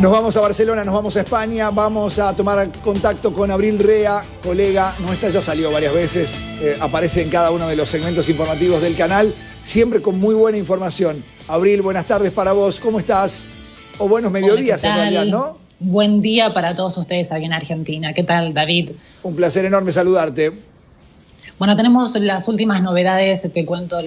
Nos vamos a Barcelona, nos vamos a España, vamos a tomar contacto con Abril Rea, colega nuestra, ya salió varias veces, aparece en cada uno de los segmentos informativos del canal, siempre con muy buena información. Abril, buenas tardes para vos, ¿cómo estás? O buenos mediodías en realidad, ¿no? Buen día para todos ustedes aquí en Argentina. ¿Qué tal, David? Un placer enorme saludarte. Bueno, tenemos las últimas novedades. Les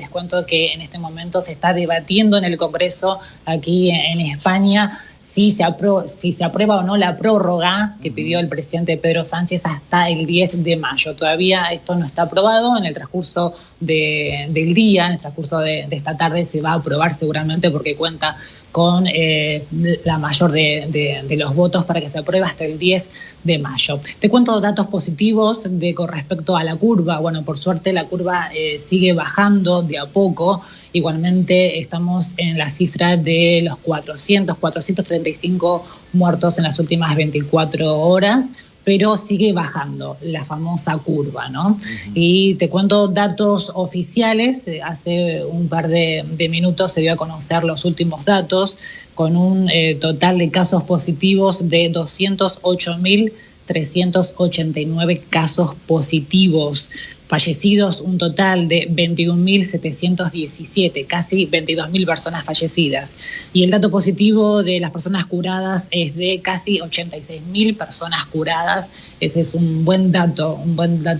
cuento que en este momento se está debatiendo en el Congreso aquí en España si se aprueba o no la prórroga que pidió el presidente Pedro Sánchez hasta el 10 de mayo. Todavía esto no está aprobado. En el transcurso del día, en el transcurso de esta tarde, se va a aprobar seguramente porque cuenta con la mayor de los votos para que se apruebe hasta el 10 de mayo. Te cuento datos positivos con respecto a la curva. Bueno, por suerte la curva sigue bajando de a poco. Igualmente estamos en la cifra de los 435 muertos en las últimas 24 horas, pero sigue bajando la famosa curva, ¿no? Y te cuento datos oficiales. Hace un par de minutos se dio a conocer los últimos datos, con un total de casos positivos de 208.389 casos positivos. Fallecidos, un total de 21.717, casi 22.000 personas fallecidas. Y el dato positivo de las personas curadas es de casi 86.000 personas curadas. Ese es un buen dato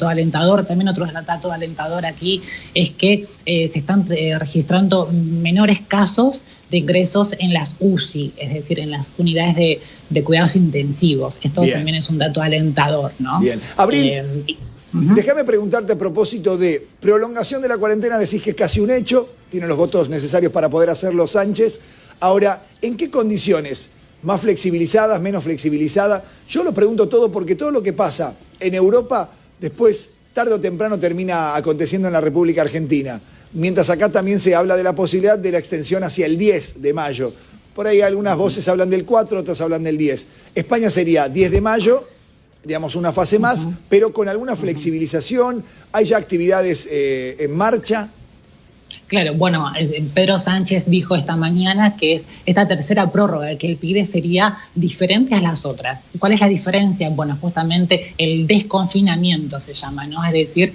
alentador. También otro dato alentador aquí es que se están registrando menores casos de ingresos en las UCI, es decir, en las unidades de cuidados intensivos. Esto Bien. También es un dato alentador, ¿no? Bien. Abril, déjame preguntarte a propósito de prolongación de la cuarentena, decís que es casi un hecho, tiene los votos necesarios para poder hacerlo Sánchez. Ahora, ¿en qué condiciones? ¿Más flexibilizadas, menos flexibilizadas? Yo lo pregunto todo porque todo lo que pasa en Europa, después, tarde o temprano, termina aconteciendo en la República Argentina. Mientras acá también se habla de la posibilidad de la extensión hacia el 10 de mayo. Por ahí algunas voces hablan del 4, otras hablan del 10. España sería 10 de mayo, digamos una fase más, pero con alguna flexibilización. ¿Hay ya actividades en marcha? Claro, bueno, Pedro Sánchez dijo esta mañana que esta tercera prórroga que él pide sería diferente a las otras. ¿Cuál es la diferencia? Bueno, justamente el desconfinamiento se llama, ¿no? Es decir,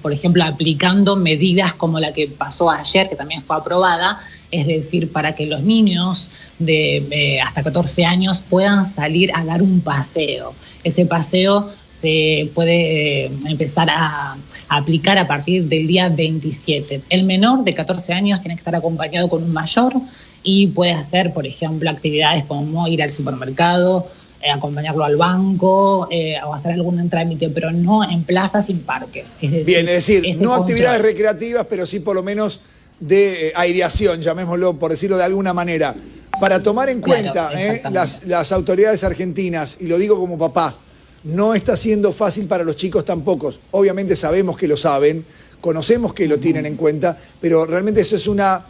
por ejemplo, aplicando medidas como la que pasó ayer, que también fue aprobada, es decir, para que los niños de hasta 14 años puedan salir a dar un paseo. Ese paseo se puede empezar a aplicar a partir del día 27. El menor de 14 años tiene que estar acompañado con un mayor y puede hacer, por ejemplo, actividades como ir al supermercado, acompañarlo al banco o hacer algún trámite, pero no en plazas y parques. Es decir, Bien, es decir, no actividades recreativas, pero sí por lo menos de aireación, llamémoslo, por decirlo de alguna manera. Para tomar en cuenta las autoridades argentinas, y lo digo como papá, no está siendo fácil para los chicos tampoco. Obviamente sabemos que lo saben, conocemos que lo tienen en cuenta, pero realmente eso es una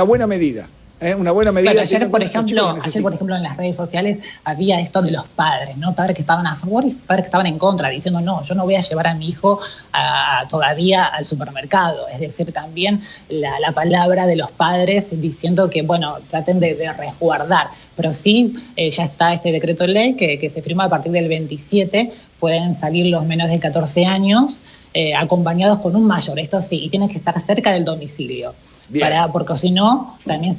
buena medida. Una buena medida. Claro, ayer, por ejemplo, en las redes sociales había esto de los padres, ¿no? Padres que estaban a favor y padres que estaban en contra, diciendo no, yo no voy a llevar a mi hijo todavía al supermercado. Es decir, también la palabra de los padres diciendo que, bueno, traten de resguardar. Pero sí, ya está este decreto de ley que se firma a partir del 27, pueden salir los menores de 14 años acompañados con un mayor, esto sí, y tienen que estar cerca del domicilio. Porque si no, también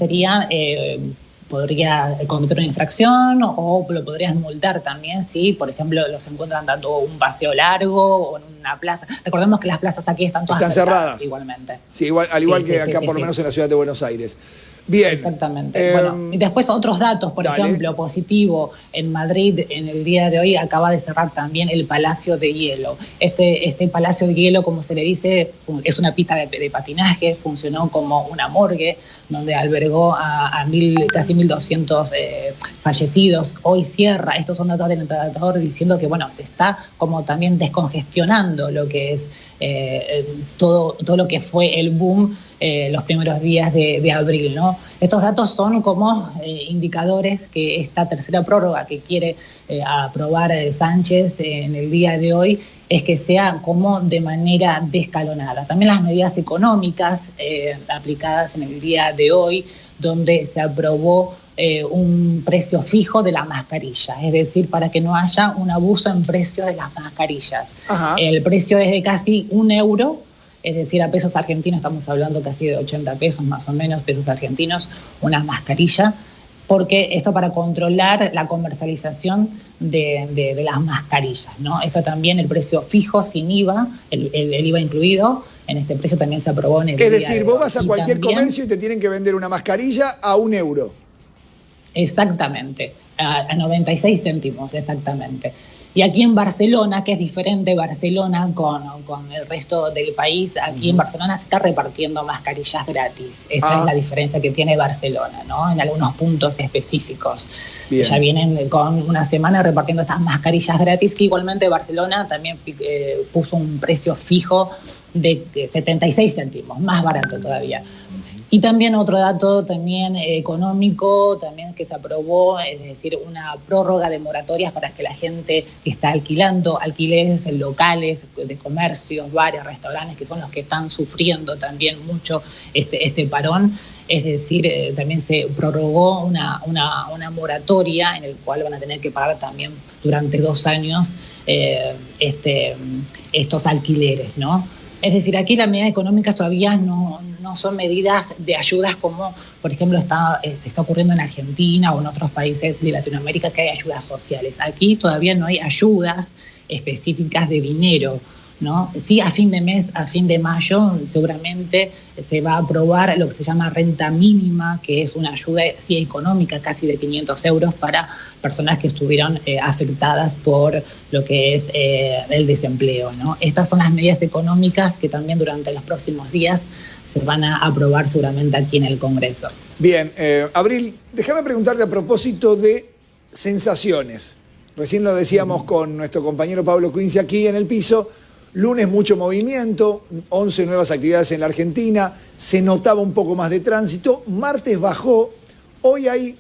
podría cometer una infracción o lo podrían multar también si, por ejemplo, los encuentran dando un paseo largo o en una plaza. Recordemos que las plazas aquí están todas cerradas igualmente. Sí, al igual que acá, por lo menos en la ciudad de Buenos Aires. Bien. Exactamente. Bueno, y después otros datos, por ejemplo, positivo, en Madrid en el día de hoy acaba de cerrar también el Palacio de Hielo. Este Palacio de Hielo, como se le dice, es una pista de patinaje, funcionó como una morgue, donde albergó a casi 1.200 fallecidos. Hoy cierra, estos son datos alentadores diciendo que, bueno, se está como también descongestionando lo que es todo lo que fue el boom los primeros días de abril, ¿no? Estos datos son como indicadores que esta tercera prórroga que quiere aprobar Sánchez en el día de hoy es que sea como de manera descalonada. También las medidas económicas aplicadas en el día de hoy, donde se aprobó un precio fijo de la mascarilla, es decir, para que no haya un abuso en precio de las mascarillas. Ajá. El precio es de casi 1 euro, es decir, a pesos argentinos estamos hablando casi de 80 pesos más o menos, pesos argentinos, una mascarilla, porque esto para controlar la comercialización de las mascarillas, ¿no? Esto también, el precio fijo, sin IVA, el IVA incluido, en este precio también se aprobó en el Es día decir, de vos hoy. vas a cualquier comercio y te tienen que vender una mascarilla a 1 euro. Exactamente, a 96 céntimos, exactamente. Y aquí en Barcelona, que es diferente Barcelona con el resto del país, aquí en Barcelona se está repartiendo mascarillas gratis. Esa es la diferencia que tiene Barcelona, ¿no? En algunos puntos específicos. Bien. Ya vienen con una semana repartiendo estas mascarillas gratis, que igualmente Barcelona también puso un precio fijo de 76 céntimos, más barato todavía. Y también otro dato también económico, también que se aprobó, es decir, una prórroga de moratorias para que la gente que está alquilando alquileres en locales de comercios, bares, restaurantes, que son los que están sufriendo también mucho este parón. Es decir, también se prorrogó una moratoria en el cual van a tener que pagar también durante 2 años estos alquileres, ¿no? Es decir, aquí las medidas económicas todavía no son medidas de ayudas como, por ejemplo, está ocurriendo en Argentina o en otros países de Latinoamérica, que hay ayudas sociales. Aquí todavía no hay ayudas específicas de dinero, ¿no? Sí, a fin de mes, a fin de mayo, seguramente se va a aprobar lo que se llama renta mínima, que es una ayuda sí, económica casi de 500 euros para personas que estuvieron afectadas por lo que es el desempleo, ¿no? Estas son las medidas económicas que también durante los próximos días se van a aprobar seguramente aquí en el Congreso. Bien, Abril, déjame preguntarte a propósito de sensaciones. Recién lo decíamos con nuestro compañero Pablo Quincy aquí en el piso. Lunes mucho movimiento, 11 nuevas actividades en la Argentina, se notaba un poco más de tránsito, martes bajó, hoy hay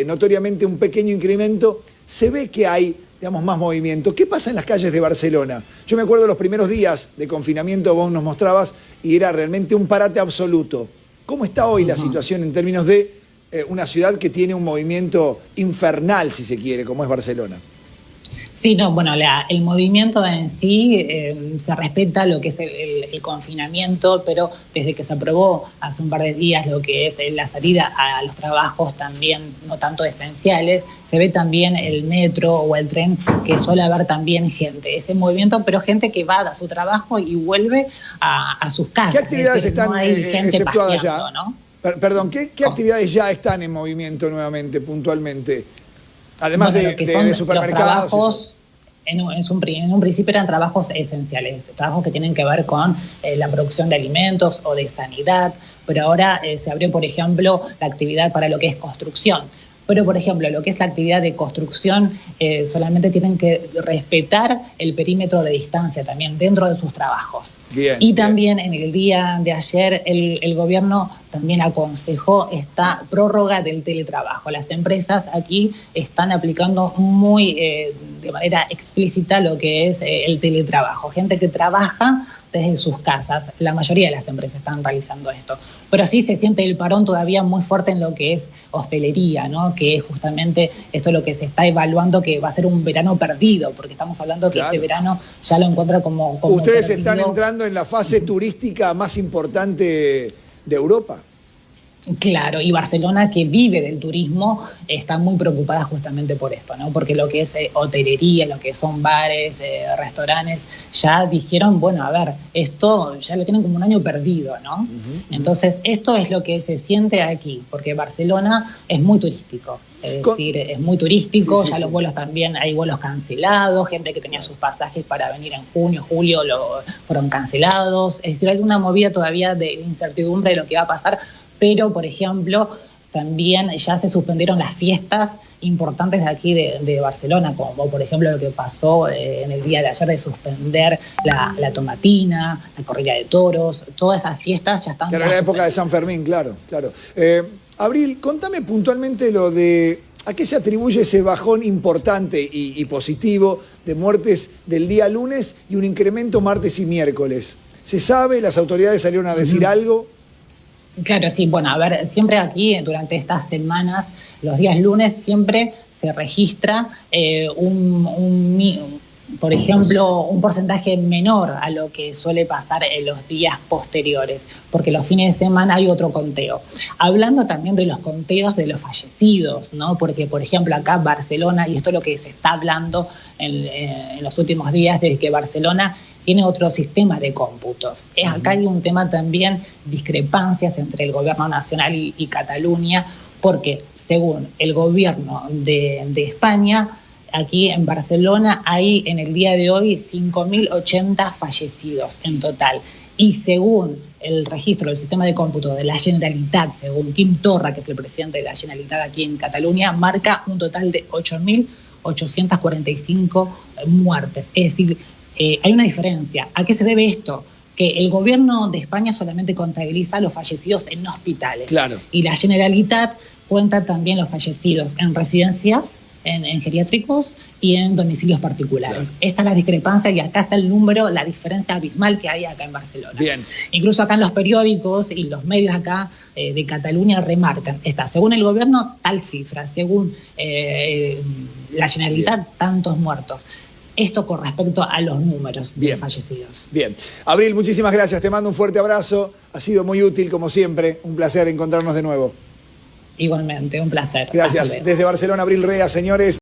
notoriamente un pequeño incremento, se ve que hay, digamos, más movimiento. ¿Qué pasa en las calles de Barcelona? Yo me acuerdo los primeros días de confinamiento, vos nos mostrabas, y era realmente un parate absoluto. ¿Cómo está hoy la situación en términos de una ciudad que tiene un movimiento infernal, si se quiere, como es Barcelona? Sí, no, bueno, el movimiento en sí se respeta lo que es el confinamiento, pero desde que se aprobó hace un par de días lo que es la salida a los trabajos también no tanto esenciales, se ve también el metro o el tren que suele haber también gente, ese movimiento, pero gente que va a su trabajo y vuelve a sus casas. ¿Qué actividades están no hay gente exceptuadas paseando, ya? ¿no? Perdón, ¿qué actividades ya están en movimiento nuevamente, puntualmente? Además bueno, de supermercados. Los trabajos, en un principio eran trabajos esenciales, trabajos que tienen que ver con la producción de alimentos o de sanidad, pero ahora se abrió, por ejemplo, la actividad para lo que es construcción. Pero, por ejemplo, lo que es la actividad de construcción, solamente tienen que respetar el perímetro de distancia también dentro de sus trabajos. Bien, y también en el día de ayer el gobierno también aconsejó esta prórroga del teletrabajo. Las empresas aquí están aplicando muy de manera explícita lo que es el teletrabajo. Gente que trabaja desde sus casas. La mayoría de las empresas están realizando esto. Pero sí se siente el parón todavía muy fuerte en lo que es hostelería, ¿no? Que es justamente esto lo que se está evaluando, que va a ser un verano perdido, porque estamos hablando que este verano ya lo encuentra como Ustedes perdido. están entrando en la fase turística más importante de Europa. Claro, y Barcelona, que vive del turismo, está muy preocupada justamente por esto, ¿no? Porque lo que es hotelería, lo que son bares, restaurantes, ya dijeron, bueno, a ver, esto ya lo tienen como un año perdido, ¿no? Entonces, esto es lo que se siente aquí, porque Barcelona es muy turístico. Es decir, es muy turístico, los vuelos también, hay vuelos cancelados, gente que tenía sus pasajes para venir en junio, julio, fueron cancelados. Es decir, hay una movida todavía de incertidumbre de lo que va a pasar. Pero, por ejemplo, también ya se suspendieron las fiestas importantes de aquí de Barcelona, como por ejemplo lo que pasó en el día de ayer de suspender la tomatina, la corrida de toros, todas esas fiestas ya están... Que era la época de San Fermín, claro. Abril, contame puntualmente lo de... ¿A qué se atribuye ese bajón importante y positivo de muertes del día lunes y un incremento martes y miércoles? ¿Se sabe? ¿Las autoridades salieron a decir algo? Claro, sí, bueno, a ver, siempre aquí durante estas semanas, los días lunes, siempre se registra por ejemplo, un porcentaje menor a lo que suele pasar en los días posteriores, porque los fines de semana hay otro conteo. Hablando también de los conteos de los fallecidos, ¿no? Porque, por ejemplo, acá en Barcelona, y esto es lo que se está hablando en los últimos días, de que Barcelona tiene otro sistema de cómputos. Acá hay un tema también, discrepancias entre el gobierno nacional y Cataluña, porque según el gobierno de España, aquí en Barcelona hay en el día de hoy 5.080 fallecidos en total. Y según el registro del sistema de cómputo de la Generalitat, según Quim Torra, que es el presidente de la Generalitat aquí en Cataluña, marca un total de 8.845 muertes. Es decir, hay una diferencia. ¿A qué se debe esto? Que el gobierno de España solamente contabiliza los fallecidos en hospitales. Claro. Y la Generalitat cuenta también los fallecidos en residencias, en geriátricos y en domicilios particulares. Claro. Esta es la discrepancia y acá está el número, la diferencia abismal que hay acá en Barcelona. Bien. Incluso acá en los periódicos y los medios acá de Cataluña remarcan, según el gobierno, tal cifra, según la Generalitat, tantos muertos. Esto con respecto a los números de fallecidos. Bien. Abril, muchísimas gracias. Te mando un fuerte abrazo. Ha sido muy útil, como siempre. Un placer encontrarnos de nuevo. Igualmente, un placer. Gracias. Desde Barcelona, Abril Rea, señores.